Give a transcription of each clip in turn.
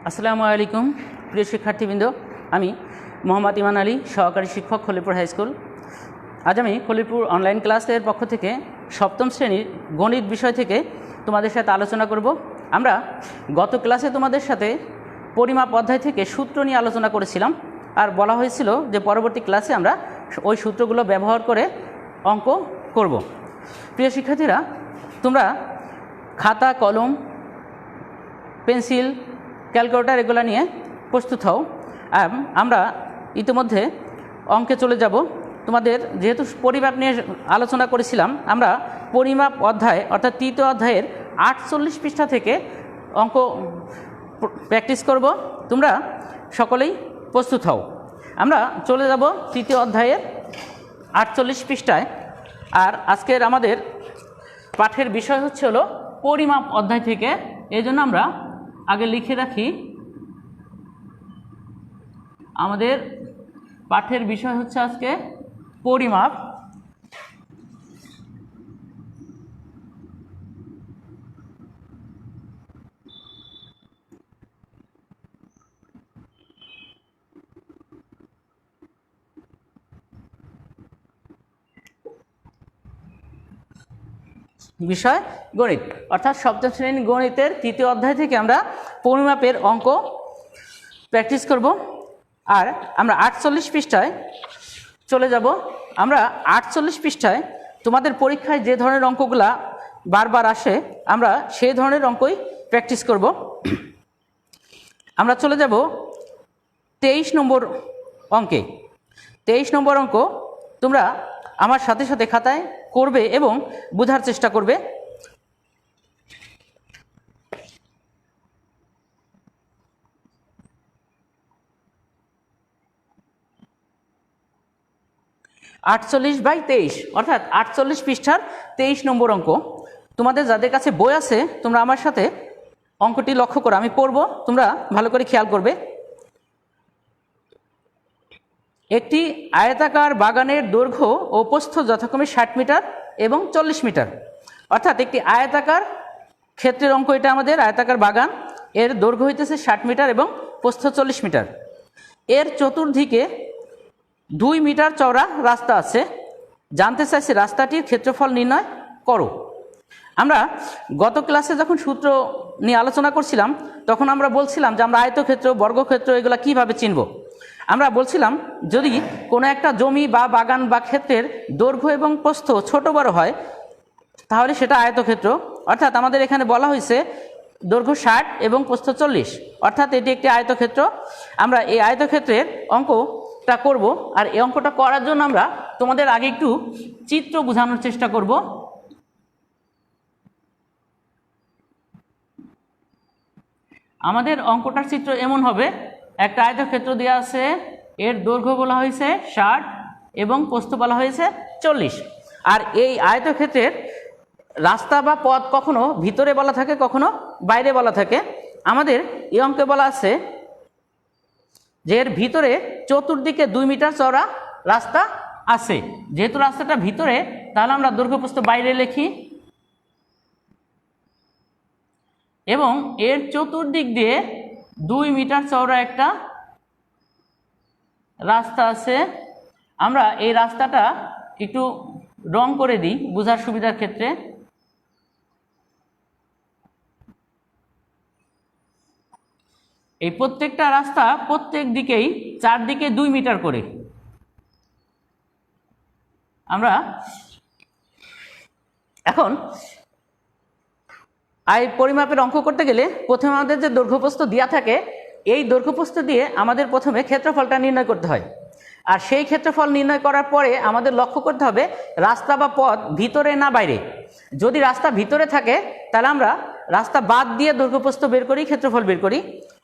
আসসালামু আলাইকুম প্রিয় শিক্ষার্থীবৃন্দ, আমি মোহাম্মদ ইমান আলী, সহকারী শিক্ষক, খলিপুর হাই স্কুল। আজ আমি খলিপুর অনলাইন ক্লাসের পক্ষ থেকে সপ্তম শ্রেণীর গণিত বিষয় থেকে তোমাদের সাথে আলোচনা করব। আমরা গত ক্লাসে তোমাদের সাথে পরিমাপ অধ্যায় থেকে সূত্র নিয়ে আলোচনা করেছিলাম, আর বলা হয়েছিল যে পরবর্তী ক্লাসে আমরা ওই সূত্রগুলো ব্যবহার করে অঙ্ক করব। প্রিয় শিক্ষার্থীরা, তোমরা খাতা, কলম, পেন্সিল, ক্যালকুলেটর এগুলো নিয়ে প্রস্তুত হও। আমরা ইতিমধ্যে অঙ্কে চলে যাব। তোমাদের যেহেতু পরিমাপ নিয়ে আলোচনা করেছিলাম, আমরা পরিমাপ অধ্যায় অর্থাৎ তৃতীয় অধ্যায়ের 48 পৃষ্ঠা থেকে অঙ্ক প্র্যাকটিস করব। তোমরা সকলেই প্রস্তুত হও। আমরা চলে যাব তৃতীয় অধ্যায়ের 48 পৃষ্ঠায়। আর আজকের আমাদের পাঠের বিষয় হচ্ছে হলো পরিমাপ অধ্যায় থেকে। এই জন্য আমরা আগে লিখে রাখি, আমাদের পাঠের বিষয় হচ্ছে আজকে পরিমাপ। বিষয় গণিত, অর্থাৎ সপ্তম শ্রেণীর গণিতের তৃতীয় অধ্যায় থেকে আমরা পরিমাপের অঙ্ক প্র্যাকটিস করব। আর আমরা 48 পৃষ্ঠায় চলে যাব। আমরা 48 পৃষ্ঠায় তোমাদের পরীক্ষায় যে ধরনের অঙ্কগুলা বারবার আসে, আমরা সেই ধরনের অঙ্কই প্র্যাকটিস করব। আমরা চলে যাব 23 নম্বর অঙ্কে। 23 নম্বর অঙ্ক তোমরা আমার সাথে সাথে খাতায় করবে এবং বোঝার চেষ্টা করবে। আটচল্লিশ বাই 23 অর্থাৎ 48 পৃষ্ঠার 23 নম্বর অঙ্ক। তোমাদের যাদের কাছে বই আছে, তোমরা আমার সাথে অঙ্কটি লক্ষ্য করো। আমি পড়ব, তোমরা ভালো করে খেয়াল করবে। একটি আয়তাকার বাগানের দৈর্ঘ্য ও প্রস্থ যথাক্রমে 60 মিটার এবং 40 মিটার। অর্থাৎ একটি আয়তাকার ক্ষেত্রের অঙ্ক এটা। আমাদের আয়তাকার বাগান, এর দৈর্ঘ্য হইতেছে 60 মিটার এবং প্রস্থ 40 মিটার। এর চতুর্দিকে 2 মিটার চওড়া রাস্তা আছে। জানতে চাইছে রাস্তাটির ক্ষেত্রফল নির্ণয় করো। আমরা গত ক্লাসে যখন সূত্র নিয়ে আলোচনা করছিলাম, তখন আমরা বলছিলাম যে আমরা আয়তক্ষেত্র, বর্গক্ষেত্র এগুলো কিভাবে চিনব। আমরা বলছিলাম যদি কোনো একটা জমি বা বাগান বা ক্ষেত্রের দৈর্ঘ্য এবং প্রস্থ ছোট বড় হয়, তাহলে সেটা আয়তক্ষেত্র। অর্থাৎ আমাদের এখানে বলা হয়েছে দৈর্ঘ্য 60 এবং প্রস্থ 40, অর্থাৎ এটি একটি আয়তক্ষেত্র। আমরা এই আয়তক্ষেত্রের অঙ্কটা করব। আর এই অঙ্কটা করার জন্য আমরা তোমাদের আগে একটু চিত্র বোঝানোর চেষ্টা করব। আমাদের অঙ্কটার চিত্র এমন হবে, একটা আয়তক্ষেত্র দেওয়া আছে, এর দৈর্ঘ্য বলা হয়েছে 60 এবং প্রস্থ বলা হয়েছে 40। আর এই আয়তক্ষেত্রের রাস্তা বা পথ কখনো ভিতরে বলা থাকে, কখনো বাইরে বলা থাকে। আমাদের এই অঙ্কে বলা আছে যে এর ভিতরে চতুর্দিকে 2 মিটার চওড়া রাস্তা আছে। যেহেতু রাস্তাটা ভিতরে, তাহলে আমরা দৈর্ঘ্য প্রস্থ বাইরে লিখি। এবং এর চতুর্দিক দিয়ে 2 মিটার চওড়া একটা রাস্তা আছে। আমরা এই রাস্তাটা একটু রং করে দিই বোঝার সুবিধার ক্ষেত্রে। এই প্রত্যেকটা রাস্তা প্রত্যেক দিকেই চারদিকে 2 মিটার করে। আমরা এখন পরিমাপের অঙ্ক করতে গেলে প্রথমে আমাদের যে দৈর্ঘ্যপ্রস্থ দেওয়া থাকে, এই দৈর্ঘ্যপ্রস্থ দিয়ে আমাদের প্রথমে ক্ষেত্রফলটা নির্ণয় করতে হয়। আর সেই ক্ষেত্রফল নির্ণয় করার পরে আমাদের লক্ষ্য করতে হবে রাস্তা বা পথ ভিতরে না বাইরে। যদি রাস্তা ভিতরে থাকে, তাহলে আমরা রাস্তা বাদ দিয়ে দৈর্ঘ্যপ্রস্থ বের করি, ক্ষেত্রফল বের করি।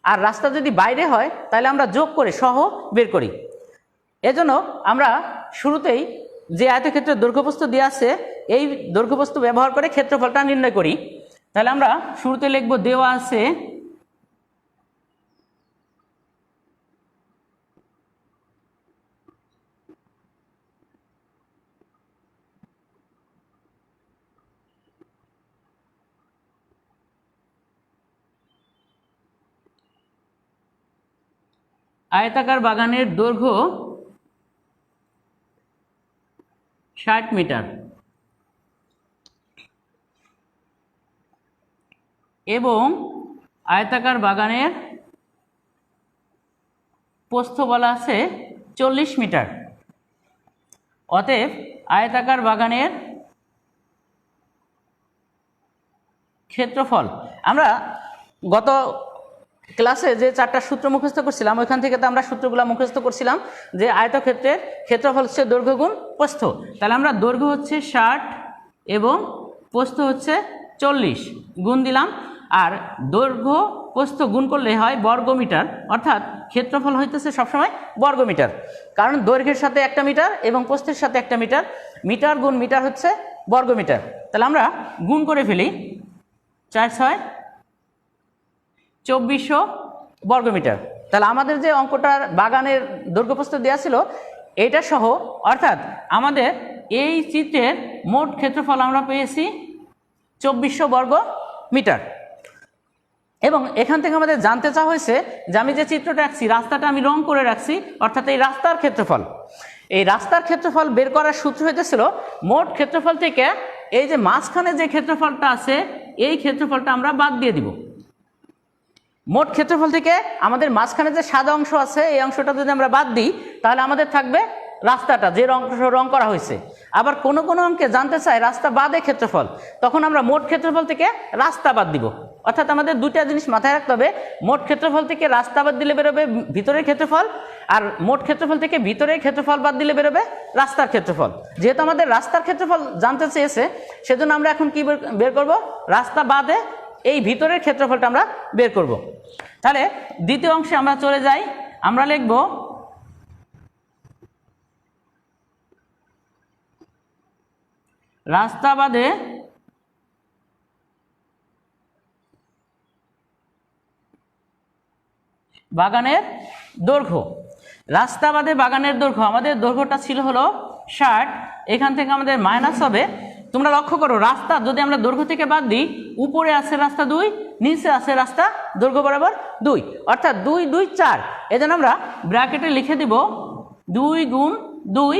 আর রাস্তা যদি বাইরে হয়, তাহলে আমরা যোগ করে সহ বের করি। এজন্য আমরা শুরুতেই যে আয়তক্ষেত্রের দৈর্ঘ্যপ্রস্থ দেওয়া আছে, এই দৈর্ঘ্যপ্রস্থ ব্যবহার করে ক্ষেত্রফলটা নির্ণয় করি। তাহলে আমরা শুরুতে লিখব দেওয়া আছে আয়তাকার বাগানের দৈর্ঘ্য 60 মিটার এবং আয়তাকার বাগানের প্রস্থ বলা আছে 40 মিটার। অতএব আয়তাকার বাগানের ক্ষেত্রফল, আমরা গত ক্লাসে যে 4টা সূত্র মুখস্থ করছিলাম ওইখান থেকে তো আমরা সূত্রগুলো মুখস্থ করছিলাম যে আয়তক্ষেত্রের ক্ষেত্রফল হচ্ছে দৈর্ঘ্য গুণ প্রস্থ। তাহলে আমরা দৈর্ঘ্য হচ্ছে 60 এবং প্রস্থ হচ্ছে 40 গুণ দিলাম, আর দৈর্ঘ্য প্রস্থ গুণ করলে হয় বর্গমিটার, অর্থাৎ ক্ষেত্রফল হইতেছে সবসময় বর্গমিটার, কারণ দৈর্ঘ্যের সাথে 1 মিটার এবং প্রস্থের সাথে 1 মিটার, মিটার গুণ মিটার হচ্ছে বর্গমিটার। তাহলে আমরা গুণ করে ফেলি, 4 6 2400 বর্গমিটার। তাহলে আমাদের যে অঙ্কটার বাগানের দৈর্ঘ্যপ্রস্থ দেওয়া ছিল এটা সহ, অর্থাৎ আমাদের এই চিত্রের মোট ক্ষেত্রফল আমরা পেয়েছি 2400 বর্গ মিটার। এবং এখান থেকে আমাদের জানতে চাওয়া হয়েছে যে আমি যে চিত্রটা রাখছি, রাস্তাটা আমি রং করে রাখছি, অর্থাৎ এই রাস্তার ক্ষেত্রফল। এই রাস্তার ক্ষেত্রফল বের করার সূত্র হইতেছিল মোট ক্ষেত্রফল থেকে এই যে মাঝখানে যে ক্ষেত্রফলটা আছে এই ক্ষেত্রফলটা আমরা বাদ দিয়ে দিব। মোট ক্ষেত্রফল থেকে আমাদের মাঝখানে যে সাদা অংশ আছে এই অংশটা যদি আমরা বাদ দিই তাহলে আমাদের থাকবে রাস্তাটা, যে রং করা হয়েছে। আবার কোনো কোনো অঙ্কে জানতে চায় রাস্তা বাদে ক্ষেত্রফল, তখন আমরা মোট ক্ষেত্রফল থেকে রাস্তা বাদ দিব। অর্থাৎ আমাদের দুইটা জিনিস মাথায় রাখতে হবে, মোট ক্ষেত্রফল থেকে রাস্তা বাদ দিলে বেরোবে ভিতরের ক্ষেত্রফল, আর মোট ক্ষেত্রফল থেকে ভিতরের ক্ষেত্রফল বাদ দিলে বেরোবে রাস্তার ক্ষেত্রফল। যেহেতু আমাদের রাস্তার ক্ষেত্রফল জানতে চেয়েছে সেজন্য আমরা এখন কি বের করব, রাস্তা বাদে এই ভিতরের ক্ষেত্রফলটা আমরা বের করব। তাহলে দ্বিতীয় অংশে আমরা চলে যাই, আমরা লিখব রাস্তা বাদে বাগানের দৈর্ঘ্য। রাস্তা বাদে বাগানের দৈর্ঘ্য, আমাদের দৈর্ঘ্যটা ছিল হলো 60, এখান থেকে আমাদের মাইনাস হবে। তোমরা লক্ষ্য করো, রাস্তা যদি আমরা দৈর্ঘ্য থেকে বাদ দিই, উপরে আছে রাস্তা 2, নিচে আছে রাস্তা দৈর্ঘ্য বরাবর 2, অর্থাৎ 2 2 4। এজন্য আমরা ব্র্যাকেটে লিখে দিব 2 গুণ 2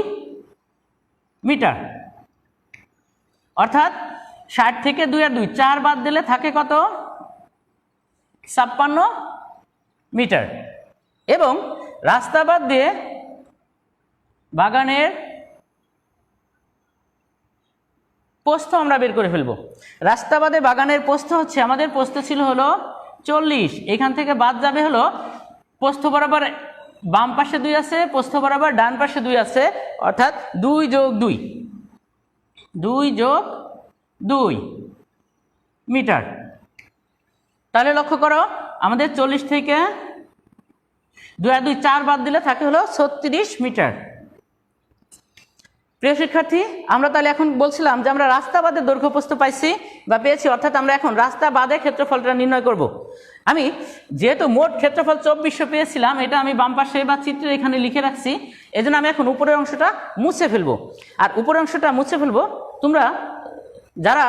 মিটার, অর্থাৎ 60 থেকে 2 আর 2 4 বাদ দিলে থাকে কত, 56 মিটার। এবং রাস্তা বাদ দিয়ে বাগানের প্রস্থ আমরা বের করে ফেলবো। রাস্তা বাদে বাগানের প্রস্থ হচ্ছে, আমাদের প্রস্থ ছিল হলো 40, এখান থেকে বাদ যাবে হলো প্রস্থ বরাবর বাম পাশে 2 আছে, প্রস্থ বরাবর ডান পাশে 2 আছে, অর্থাৎ 2 যোগ 2 2 যোগ 2 মিটার। তাহলে লক্ষ্য করো আমাদের 40 থেকে 2 আর 2 4 বাদ দিলে থাকে হলো 36 মিটার। প্রিয় শিক্ষার্থী, আমরা তাহলে এখন বলছিলাম যে আমরা রাস্তা বাদে দৈর্ঘ্য প্রস্থ পাইছি বা পেয়েছি, অর্থাৎ আমরা এখন রাস্তা বাদে ক্ষেত্রফলটা নির্ণয় করব। আমি যেহেতু মোট ক্ষেত্রফল 2400 পেয়েছিলাম, এটা আমি বাম পাশে বা চিত্রে এখানে লিখে রাখছি, এজন্য আমি এখন উপরের অংশটা মুছে ফেলবো। আর উপরের অংশটা মুছে ফেলবো, তোমরা যারা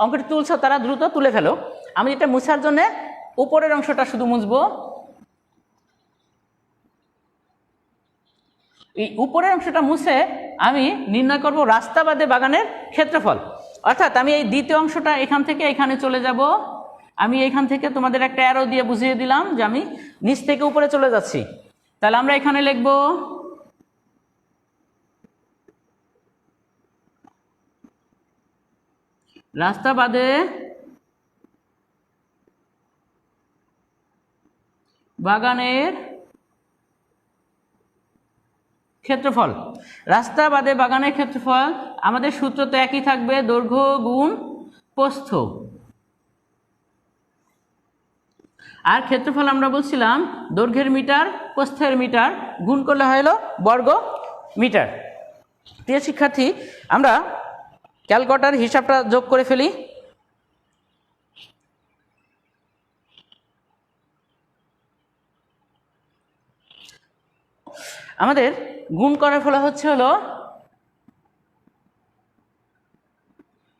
অঙ্কটি তুলছো তারা দ্রুত তুলে ফেলো। আমি এটা মুছার জন্য উপরের অংশটা শুধু মুছবো। এই উপরের অংশটা মুছে আমি নির্ণয় করব রাস্তা বাদে বাগানের ক্ষেত্রফল। অর্থাৎ আমি এই দ্বিতীয় অংশটা এখান থেকে এখানে চলে যাব, আমি এখান থেকে তোমাদের একটা অ্যারো দিয়ে বুঝিয়ে দিলাম যে আমি নিচ থেকে উপরে চলে যাচ্ছি। তাহলে আমরা এখানে লিখব রাস্তা বাদে বাগানের ক্ষেত্রফল। রাস্তা বাদে বাগানের ক্ষেত্রফল আমাদের সূত্র তো একই থাকবে, দৈর্ঘ্য গুণ প্রস্থ। আর ক্ষেত্রফল আমরা বলছিলাম দৈর্ঘ্যের মিটার প্রস্থের মিটার গুণ করলে হলো বর্গ মিটার। প্রিয় শিক্ষার্থী, আমরা ক্যালকুলেটর হিসাবটা যোগ করে ফেলি। আমাদের গুণ করার ফলে হচ্ছে হলো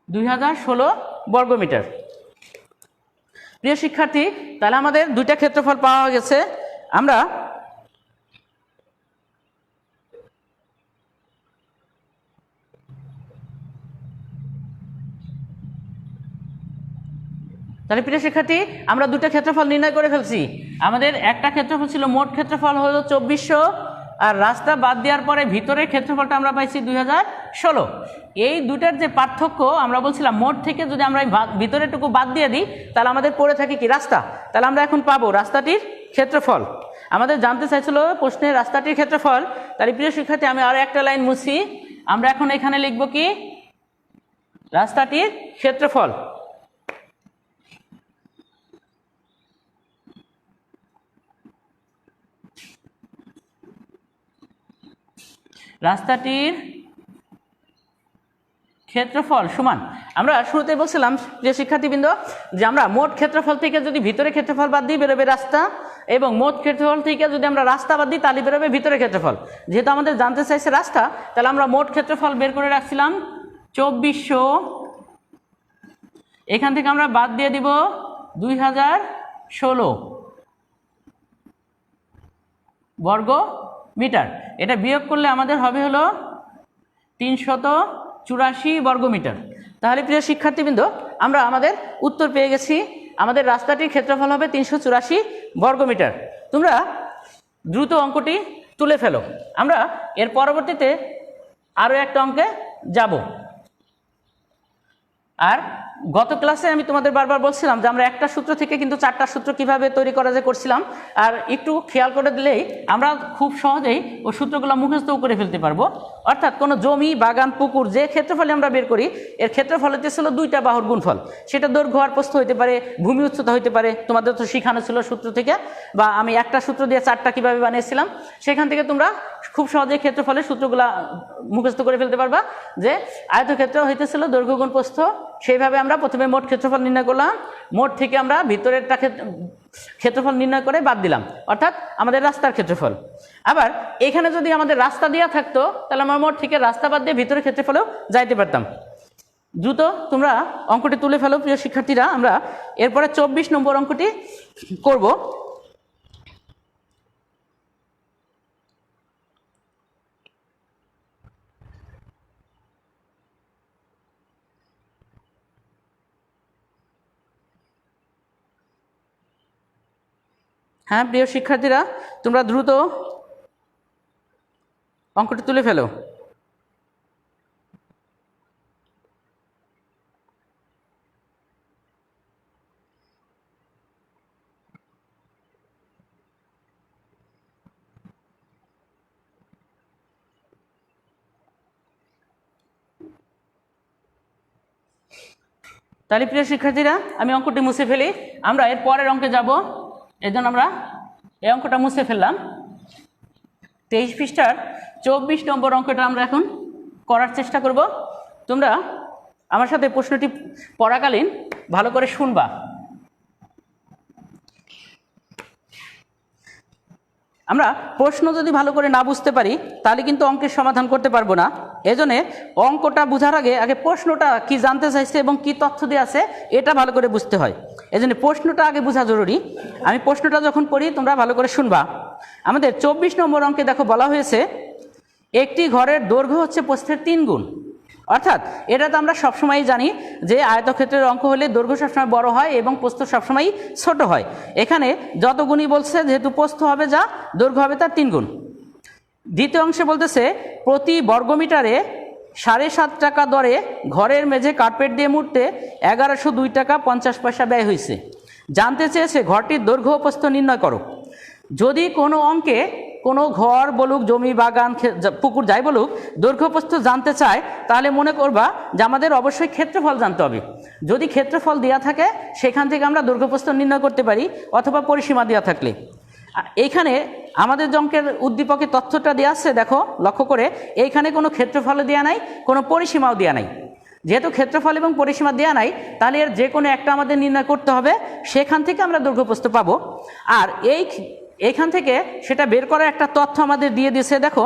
2016 বর্গমিটার। প্রিয় শিক্ষার্থী, তাহলে আমাদের দুইটা ক্ষেত্রফল পাওয়া গেছে। আমরা তাহলে প্রিয় শিক্ষার্থী আমরা দুটো ক্ষেত্রফল নির্ণয় করে ফেলছি। আমাদের একটা ক্ষেত্রফল ছিল, মোট ক্ষেত্রফল হলো 2400, আর রাস্তা বাদ দেওয়ার পরে ভিতরের ক্ষেত্রফলটা আমরা পাইছি 2016। এই দুটার যে পার্থক্য আমরা বলছিলাম, মোট থেকে যদি আমরা ভিতরেরটুকু বাদ দিয়ে দিই তাহলে আমাদের পড়ে থাকে কি রাস্তা। তাহলে আমরা এখন পাবো রাস্তাটির ক্ষেত্রফল। আমাদের জানতে চাইছিল প্রশ্নে রাস্তাটির ক্ষেত্রফল। তাহলে প্রিয় শিক্ষার্থী আমি আরও একটা লাইন মুছি, আমরা এখন এখানে লিখব কি রাস্তাটির ক্ষেত্রফল। রাস্তাটির ক্ষেত্রফল সমান, আমরা শুরুতে বলছিলাম যে শিক্ষার্থীবৃন্দ যে আমরা মোট ক্ষেত্রফল থেকে যদি ভিতরে ক্ষেত্রফল বাদ দিই বেরোবে রাস্তা, এবং মোট ক্ষেত্রফল থেকে যদি আমরা রাস্তা বাদ দিই তাহলে বেরোবে ভিতরে ক্ষেত্রফল। যেহেতু আমাদের জানতে চাইছে রাস্তা, তাহলে আমরা মোট ক্ষেত্রফল বের করে রাখছিলাম 2400, এখান থেকে আমরা বাদ দিয়ে দিব 2016 বর্গ মিটার। এটা বিয়োগ করলে আমাদের হবে হলো 384 বর্গ মিটার। তাহলে প্রিয় শিক্ষার্থীবৃন্দ আমরা আমাদের উত্তর পেয়ে গেছি, আমাদের রাস্তাটির ক্ষেত্রফল হবে 384 বর্গ মিটার। তোমরা দ্রুত অঙ্কটি তুলে ফেলো, আমরা এর পরবর্তীতে আরও একটা অঙ্কে যাব। আর গত ক্লাসে আমি তোমাদের বারবার বলছিলাম যে আমরা একটা সূত্র থেকে কিন্তু 4টা সূত্র কিভাবে তৈরি করা যায় করছিলাম, আর একটু খেয়াল করে দিলেই আমরা খুব সহজেই ওই সূত্রগুলো মুখস্থও করে ফেলতে পারবো। অর্থাৎ কোনো জমি, বাগান, পুকুর যে ক্ষেত্রফলে আমরা বের করি, এর ক্ষেত্রফল হতে ছিল 2টা বাহুর গুণফল। সেটা দৈর্ঘ্য আর প্রস্থ হইতে পারে, ভূমি উচ্চতা হইতে পারে, তোমাদের তো শেখানো ছিল সূত্র থেকে, বা আমি একটা সূত্র দিয়ে 4টা কীভাবে বানিয়েছিলাম সেখান থেকে তোমরা খুব সহজেই ক্ষেত্রফলের সূত্রগুলা মুখস্থ করে ফেলতে পারবা। যে আয়তক্ষেত্র হইতেছিল দৈর্ঘ্য গুণ প্রস্থ, সেইভাবে আমরা প্রথমে মোট ক্ষেত্রফল নির্ণয় করলাম, মোট থেকে আমরা ভিতরেরটা ক্ষেত্রফল নির্ণয় করে বাদ দিলাম, অর্থাৎ আমাদের রাস্তার ক্ষেত্রফল। আবার এখানে যদি আমাদের রাস্তা দেওয়া থাকতো তাহলে আমরা মোট থেকে রাস্তা বাদ দিয়ে ভিতরের ক্ষেত্রফলেও যাইতে পারতাম। দ্রুত তোমরা অঙ্কটি তুলে ফেলো প্রিয় শিক্ষার্থীরা, আমরা এরপরে 24 নম্বর অঙ্কটি করব। হ্যাঁ প্রিয় শিক্ষার্থীরা তোমরা দ্রুত অঙ্কটি তুলে ফেলো। তাহলে প্রিয় শিক্ষার্থীরা আমি অঙ্কটি মুছে ফেলি, আমরা এর পরের অঙ্কে যাব। এই জন্য আমরা এই অঙ্কটা মুছে ফেললাম। 23 পৃষ্ঠার 24 নম্বর অঙ্কটা আমরা এখন করার চেষ্টা করব। তোমরা আমার সাথে প্রশ্নটি পড়াকালীন ভালো করে শুনবা। আমরা প্রশ্ন যদি ভালো করে না বুঝতে পারি তাহলে কিন্তু অঙ্কের সমাধান করতে পারবো না। এজন্য অঙ্কটা বোঝার আগে প্রশ্নটা কি জানতে চাইছে এবং কি তথ্য দিয়ে আছে এটা ভালো করে বুঝতে হয়। এজন্য প্রশ্নটা আগে বোঝা জরুরি। আমি প্রশ্নটা যখন পড়ি তোমরা ভালো করে শুনবা। আমাদের 24 নম্বর অঙ্কে দেখো বলা হয়েছে একটি ঘরের দৈর্ঘ্য হচ্ছে প্রস্থের 3 গুণ। অর্থাৎ এটা তো আমরা সবসময়ই জানি যে আয়তক্ষেত্রের অঙ্ক হলে দৈর্ঘ্য সবসময় বড় হয় এবং প্রস্থ সবসময় ছোট হয়। এখানে যত গুণই বলছে যেহেতু প্রস্থ হবে যা, দৈর্ঘ্য হবে তার 3 গুণ। দ্বিতীয় অংশে বলতেছে প্রতি বর্গমিটারে 7.5 টাকা দরে ঘরের মেঝে কার্পেট দিয়ে মুড়তে 1102 টাকা 50 পয়সা ব্যয় হয়েছে। জানতে চেয়েছে ঘরটির দৈর্ঘ্য ও প্রস্থ নির্ণয় করো। যদি কোনো অঙ্কে কোনো ঘর বলুক, জমি, বাগান, পুকুর যাই বলুক, দৈর্ঘ্য প্রস্থ জানতে চায় তাহলে মনে করবা যে আমাদের অবশ্যই ক্ষেত্রফল জানতে হবে। যদি ক্ষেত্রফল দেওয়া থাকে সেখান থেকে আমরা দৈর্ঘ্য প্রস্থ নির্ণয় করতে পারি, অথবা পরিসীমা দেওয়া থাকলে। এইখানে আমাদের অঙ্কের উদ্দীপকের তথ্যটা দেওয়া আছে, দেখো লক্ষ্য করে, এইখানে কোনো ক্ষেত্রফল দেওয়া নাই, কোনো পরিসীমাও দেওয়া নাই। যেহেতু ক্ষেত্রফল এবং পরিসীমা দেওয়া নাই তাহলে এর যে কোনো একটা আমাদের নির্ণয় করতে হবে, সেখান থেকে আমরা দৈর্ঘ্য প্রস্থ পাবো। আর এইখান থেকে সেটা বের করার একটা তথ্য আমাদের দিয়ে দিয়েছে। দেখো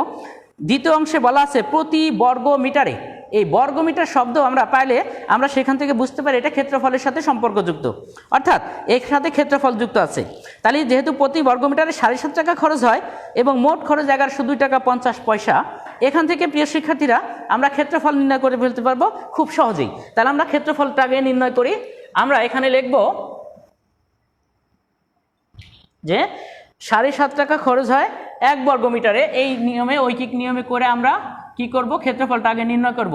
দ্বিতীয় অংশে বলা আছে প্রতি বর্গ মিটারে। এই বর্গমিটার শব্দ আমরা পাইলে আমরা সেখান থেকে বুঝতে পারি এটা ক্ষেত্রফলের সাথে সম্পর্কযুক্ত, অর্থাৎ এর সাথে ক্ষেত্রফল যুক্ত আছে। তাহলে যেহেতু প্রতি বর্গমিটারে 7.5 টাকা খরচ হয় এবং মোট খরচ 1102 টাকা 50 পয়সা, এখান থেকে প্রিয় শিক্ষার্থীরা আমরা ক্ষেত্রফল নির্ণয় করে ফেলতে পারবো খুব সহজেই। তাহলে আমরা ক্ষেত্রফলটা আগে নির্ণয় করি। আমরা এখানে লিখব যে 7.5 টাকা খরচ হয় 1 বর্গমিটারে। এই নিয়মে, ঐকিক নিয়মে করে আমরা কি করব, ক্ষেত্রফলটা আগে নির্ণয় করব।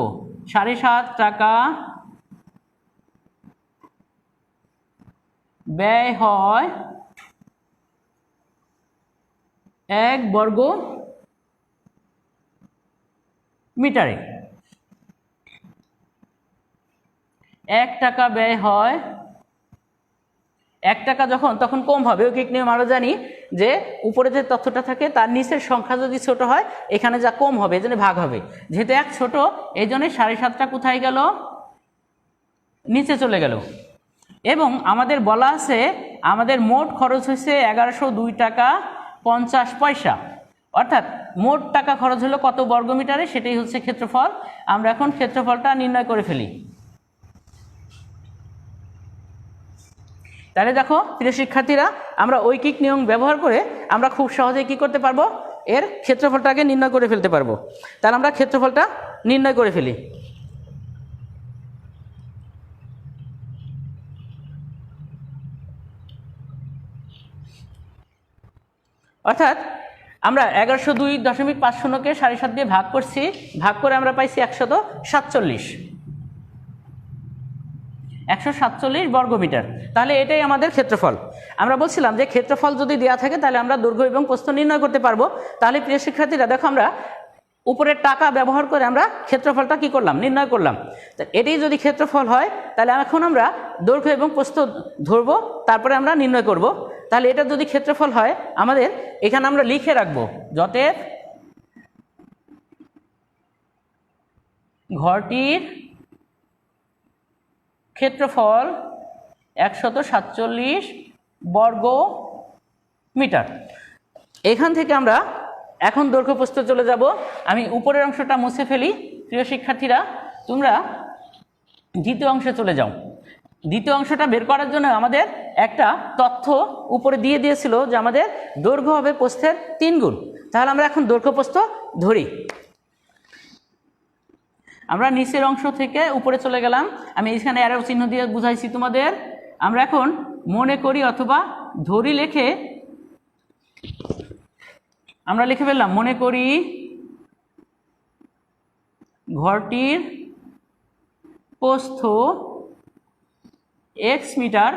7.5 টাকা ব্যয় হয় 1 বর্গ মিটারে। 1 টাকা ব্যয় হয়, 1 টাকা যখন তখন কম হবে, ঐকিক নিয়ম আমরা জানি যে উপরে যে তথ্যটা থাকে তার নিচের সংখ্যা যদি ছোট হয় এখানে যা কম হবে এজন্য ভাগ হবে। যেহেতু 1 ছোট এই জন্য 7.5টা কোথায় গেল, নিচে চলে গেল। এবং আমাদের বলা আছে আমাদের মোট খরচ হয়েছে 1102 টাকা 50 পয়সা, অর্থাৎ মোট টাকা খরচ হলো কত বর্গমিটারে, সেটাই হচ্ছে ক্ষেত্রফল। আমরা এখন ক্ষেত্রফলটা নির্ণয় করে ফেলি। তাহলে দেখো প্রিয় শিক্ষার্থীরা, আমরা ঐকিক নিয়ম ব্যবহার করে আমরা খুব সহজেই কী করতে পারবো, এর ক্ষেত্রফলটাকে নির্ণয় করে ফেলতে পারবো। তাহলে আমরা ক্ষেত্রফলটা নির্ণয় করে ফেলি। অর্থাৎ আমরা 1102.50কে 7.5 দিয়ে ভাগ করছি, ভাগ করে আমরা পাইছি 147 বর্গমিটার। তাহলে এটাই আমাদের ক্ষেত্রফল। আমরা বলছিলাম যে ক্ষেত্রফল যদি দেওয়া থাকে তাহলে আমরা দৈর্ঘ্য এবং প্রস্থ নির্ণয় করতে পারবো। তাহলে প্রিয় শিক্ষার্থীরা দেখো, আমরা উপরের টাকা ব্যবহার করে আমরা ক্ষেত্রফলটা কি করলাম, নির্ণয় করলাম। এটাই যদি ক্ষেত্রফল হয় তাহলে এখন আমরা দৈর্ঘ্য এবং প্রস্থ ধরবো, তারপরে আমরা নির্ণয় করব। তাহলে এটা যদি ক্ষেত্রফল হয় আমাদের এখানে আমরা লিখে রাখবো, যতএব ঘরটির ক্ষেত্রফল 147 বর্গ মিটার। এখান থেকে আমরা এখন দৈর্ঘ্য প্রস্থ চলে যাব। আমি উপরের অংশটা মুছে ফেলি। প্রিয় শিক্ষার্থীরা, তোমরা দ্বিতীয় অংশে চলে যাও। দ্বিতীয় অংশটা বের করার জন্য আমাদের একটা তথ্য উপরে দিয়ে দিয়েছিল যে আমাদের দৈর্ঘ্য হবে প্রস্থের 3 গুণ। তাহলে আমরা এখন দৈর্ঘ্য প্রস্থ ধরি। আমরা নিচের অংশ থেকে উপরে চলে গেলাম। আমি এখানে অ্যারো চিহ্ন দিয়ে বুঝাইছি তোমাদের। আমরা এখন মনে করি অথবা ধরি লিখে আমরা লিখে ফেললাম, মনে করি ঘরটির প্রস্থ x মিটার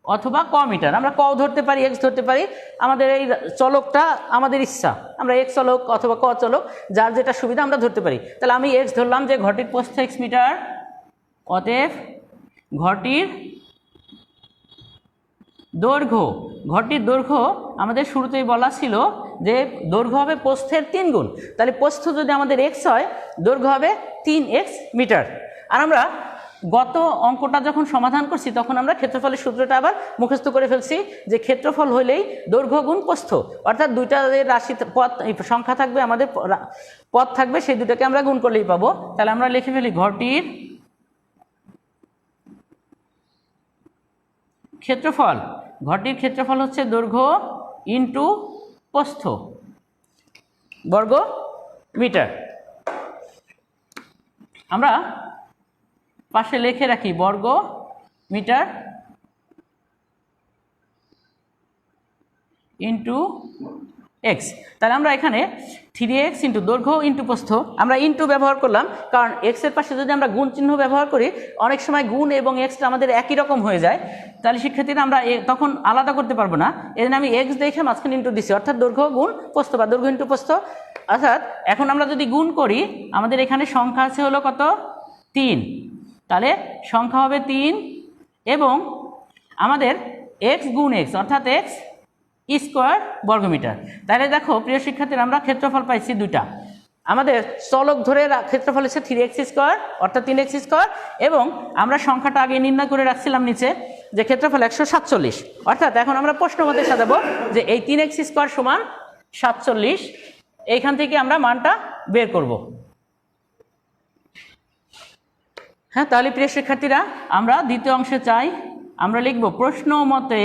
অথবা ক মিটার। আমরা ক ধরতে পারি, এক্স ধরতে পারি, আমাদের এই চলকটা আমাদের ইচ্ছা, আমরা এক্স চলক অথবা ক চলক, যার যেটা সুবিধা আমরা ধরতে পারি। তাহলে আমি এক্স ধরলাম যে ঘরটির প্রস্থ x মিটার, অতএব ঘরটির দৈর্ঘ্য, ঘরটির দৈর্ঘ্য আমাদের শুরুতেই বলা ছিল যে দৈর্ঘ্য হবে প্রস্থের 3 গুণ। তাহলে প্রস্থ যদি আমাদের x হয়, দৈর্ঘ্য হবে 3x মিটার। আর আমরা গত অঙ্কটা যখন সমাধান করছি তখন আমরা ক্ষেত্রফলের সূত্রটা আবার মুখস্থ করে ফেলছি যে ক্ষেত্রফল হলেই দৈর্ঘ্য গুণ প্রস্থ, অর্থাৎ দুইটা রাশি পদ সংখ্যা থাকবে, আমাদের পদ থাকবে, সেই দুটাকে আমরা গুণ করলেই পাবো। তাহলে আমরা লিখে ফেলি ঘরটির ক্ষেত্রফল, ঘরটির ক্ষেত্রফল হচ্ছে দৈর্ঘ্য ইন্টু প্রস্থ বর্গ মিটার। আমরা পাশে লিখে রাখি বর্গ মিটার ইন্টু এক্স। তাহলে আমরা এখানে 3x ইন্টু দৈর্ঘ্য ইন্টু প্রস্থ, আমরা ইন্টু ব্যবহার করলাম কারণ এক্সের পাশে যদি আমরা গুণ চিহ্ন ব্যবহার করি অনেক সময় গুণ এবং এক্সটা আমাদের একই রকম হয়ে যায়। তাহলে শিক্ষার্থীরা আমরা তখন আলাদা করতে পারবো না, এই জন্য আমি এক্স দেখে মাঝখানে ইন্টু দিছি, অর্থাৎ দৈর্ঘ্য গুণ প্রস্থ বা দৈর্ঘ্য ইন্টু প্রস্থ। অর্থাৎ এখন আমরা যদি গুণ করি আমাদের এখানে সংখ্যা আছে হলো কত, 3। তাহলে সংখ্যা হবে 3 এবং আমাদের x গুণ x অর্থাৎ x স্কোয়ার বর্গমিটার। তাহলে দেখো প্রিয় শিক্ষার্থীরা, আমরা ক্ষেত্রফল পাইছি দুইটা। আমাদের চলক ধরে ক্ষেত্রফল হচ্ছে 3x স্কোয়ার অর্থাৎ 3x স্কোয়ার, এবং আমরা সংখ্যাটা আগে নির্ণয় করে রাখছিলাম নিচে যে ক্ষেত্রফল 147। অর্থাৎ এখন আমরা প্রশ্ন মতে সাজাবো যে এই 3x স্কোয়ার সমান 47, এইখান থেকে আমরা মানটা বের করব। হ্যাঁ, তাহলে প্রিয় শিক্ষার্থীরা, আমরা দ্বিতীয় অংশে চাই, আমরা লিখব প্রশ্ন মতে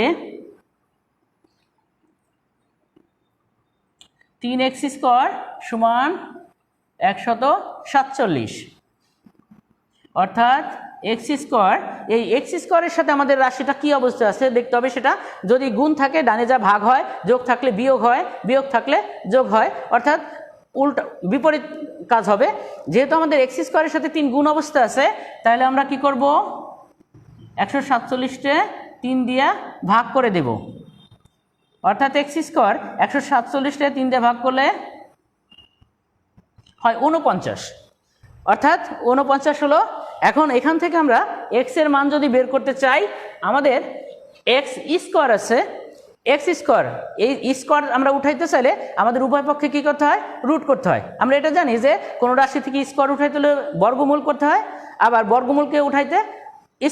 3x স্কোয়ার সমান 147, অর্থাৎ এক্স স্কোয়ার, এই এক্স স্কোয়ারের সাথে আমাদের রাশিটা কী অবস্থা আছে দেখতে হবে। সেটা যদি গুণ থাকে ডানে যা ভাগ হয়, যোগ থাকলে বিয়োগ হয়, বিয়োগ থাকলে যোগ হয়, অর্থাৎ উল্টা বিপরীত কাজ হবে। যেহেতু আমাদের এক্স স্কোয়ারের সাথে 3 গুণ অবস্থা আছে, তাহলে আমরা কি করব, 147কে 3 দিয়ে ভাগ করে দেব, অর্থাৎ এক্স স্কোয়ার 147কে 3 দিয়ে ভাগ করলে হয় 49, অর্থাৎ 49 হলো। এখন এখান থেকে আমরা এক্স এর মান যদি বের করতে চাই, আমাদের এক্স স্কোয়ার আছে, এক্স স্কোয়ার, এই স্কোয়ার আমরা উঠাইতে চাইলে আমাদের উভয় পক্ষে কী করতে হয়, রুট করতে হয়। আমরা এটা জানি যে কোনো রাশি থেকে স্কোয়ার উঠাইতে হলে বর্গমূল করতে হয়, আবার বর্গমূলকে উঠাইতে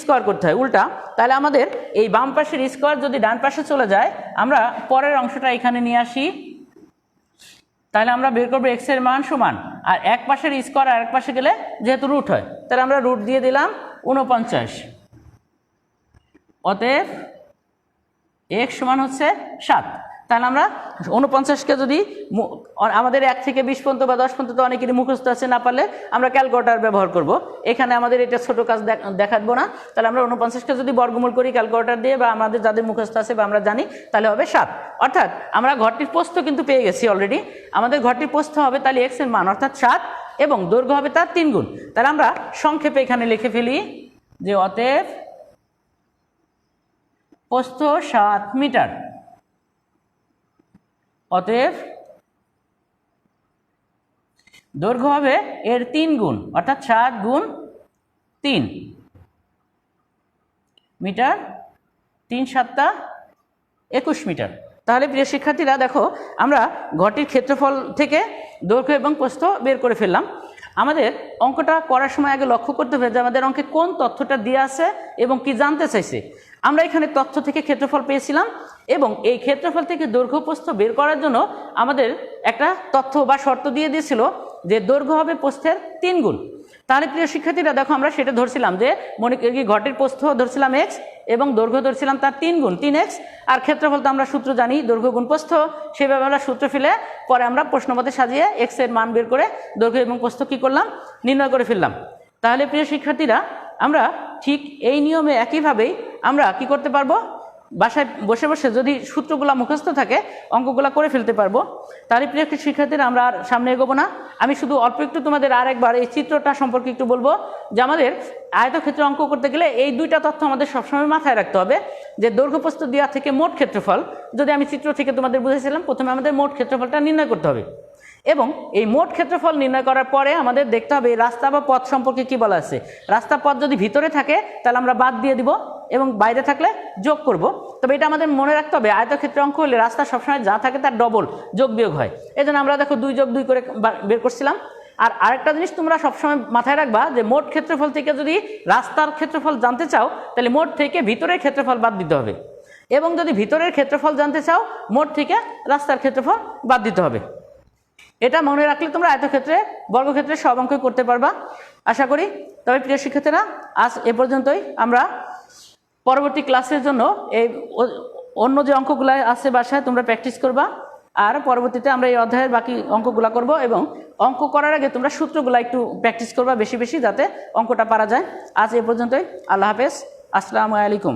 স্কোয়ার করতে হয় উল্টা। তাহলে আমাদের এই বাম পাশের স্কোয়ার যদি ডান পাশে চলে যায়, আমরা পরের অংশটা এখানে নিয়ে আসি, তাহলে আমরা বের করবো এক্স এর মান সমান, আর এক পাশের স্কোয়ার আর এক পাশে গেলে যেহেতু রুট হয়, তাহলে আমরা রুট দিয়ে দিলাম 49। অতএব এক্স সমান হচ্ছে 7। তাহলে আমরা 49কে যদি আমাদের 1 থেকে 20 পর্যন্ত বা 10 পর্যন্ত তো অনেকেরই মুখস্থ আছে, না পারলে আমরা ক্যালকুলেটর ব্যবহার করব। এখানে আমাদের এটা ছোট কাজ দেখাবো না। তাহলে আমরা 49কে যদি বর্গমূল করি ক্যালকুলেটর দিয়ে, বা আমাদের যাদের মুখস্থ আছে বা আমরা জানি, তাহলে হবে 7। অর্থাৎ আমরা ঘরটির প্রস্থ কিন্তু পেয়ে গেছি অলরেডি। আমাদের ঘরটির প্রস্থ হবে তাহলে এক্স এর মান অর্থাৎ 7, এবং দৈর্ঘ্য হবে তার 3 গুণ। তাহলে আমরা সংক্ষেপে এখানে লিখে ফেলি যে অতএব প্রস্থ 7 মিটার। অতএব দৈর্ঘ্য হবে এর 3 গুণ, অর্থাৎ 7 গুণ 3 মিটার, 3 7 21 মিটার। তাহলে প্রিয় শিক্ষার্থীরা দেখো, আমরা ঘরটির ক্ষেত্রফল থেকে দৈর্ঘ্য এবং প্রস্থ বের করে ফেললাম। আমাদের অঙ্কটা করার সময় আগে লক্ষ্য করতে হবে যে আমাদের অঙ্কে কোন তথ্যটা দেওয়া আছে এবং কি জানতে চাইছে। আমরা এখানে তথ্য থেকে ক্ষেত্রফল পেয়েছিলাম, এবং এই ক্ষেত্রফল থেকে দৈর্ঘ্য প্রস্থ বের করার জন্য আমাদের একটা তথ্য বা শর্ত দিয়ে দিয়েছিল যে দৈর্ঘ্য হবে প্রস্থের 3 গুণ। তাহলে প্রিয় শিক্ষার্থীরা দেখো, আমরা সেটা ধরছিলাম যে মনে করি ঘরটির প্রস্থ ধরছিলাম এক্স এবং দৈর্ঘ্য ধরছিলাম তার 3 গুণ 3x, আর ক্ষেত্রফল তো আমরা সূত্র জানি দৈর্ঘ্য গুণ প্রস্থ, সেভাবে আমরা সূত্র ফেলে পরে আমরা প্রশ্নপত্রে সাজিয়ে এক্স এর মান বের করে দৈর্ঘ্য এবং প্রস্থ কী করলাম, নির্ণয় করে ফেললাম। তাহলে প্রিয় শিক্ষার্থীরা, আমরা ঠিক এই নিয়মে একইভাবেই আমরা কি করতে পারবো, বাসায় বসে বসে যদি সূত্রগুলো মুখস্থ থাকে অঙ্কগুলো করে ফেলতে পারবো। তাহলে প্রিয় শিক্ষার্থীরা, আমরা আর সামনে এগোবো না। আমি শুধু অল্প একটু তোমাদের আরেকবার এই চিত্রটা সম্পর্কে একটু বলবো যে আমাদের আয়তক্ষেত্র অঙ্ক করতে গেলে এই দুইটা তথ্য আমাদের সবসময় মাথায় রাখতে হবে যে দৈর্ঘ্য প্রস্থ দেওয়া থেকে মোট ক্ষেত্রফল, যদি আমি চিত্র থেকে তোমাদের বুঝেছিলাম, প্রথমে আমাদের মোট ক্ষেত্রফলটা নির্ণয় করতে হবে, এবং এই মোট ক্ষেত্রফল নির্ণয় করার পরে আমাদের দেখতে হবে রাস্তা বা পথ সম্পর্কে কি বলা আছে। রাস্তা পথ যদি ভিতরে থাকে তাহলে আমরা বাদ দিয়ে দিব, এবং বাইরে থাকলে যোগ করব। তবে এটা আমাদের মনে রাখতে হবে, আয়তক্ষেত্র অঙ্ক হলে রাস্তা সবসময় যা থাকে তার ডবল যোগ বিয়োগ হয়। এই জন্য আমরা দেখো 2 যোগ 2 করে বের করছিলাম। আর আরেকটা জিনিস তোমরা সবসময় মাথায় রাখবা যে মোট ক্ষেত্রফল থেকে যদি রাস্তার ক্ষেত্রফল জানতে চাও, তাহলে মোট থেকে ভিতরের ক্ষেত্রফল বাদ দিতে হবে, এবং যদি ভিতরের ক্ষেত্রফল জানতে চাও মোট থেকে রাস্তার ক্ষেত্রফল বাদ দিতে হবে। এটা মনে রাখলে তোমরা আয়তক্ষেত্রে বর্গক্ষেত্রে সব অঙ্কই করতে পারবা আশা করি। তবে প্রিয় শিক্ষার্থীরা, আজ এ পর্যন্তই। আমরা পরবর্তী ক্লাসের জন্য এই অন্য যে অঙ্কগুলো আছে বাসায় তোমরা প্র্যাকটিস করবা, আর পরবর্তীতে আমরা এই অধ্যায়ের বাকি অঙ্কগুলো করব, এবং অঙ্ক করার আগে তোমরা সূত্রগুলো একটু প্র্যাকটিস করবা বেশি বেশি, যাতে অঙ্কটা পারা যায়। আজ এ পর্যন্তই। আল্লাহ হাফেজ। আসসালামু আলাইকুম।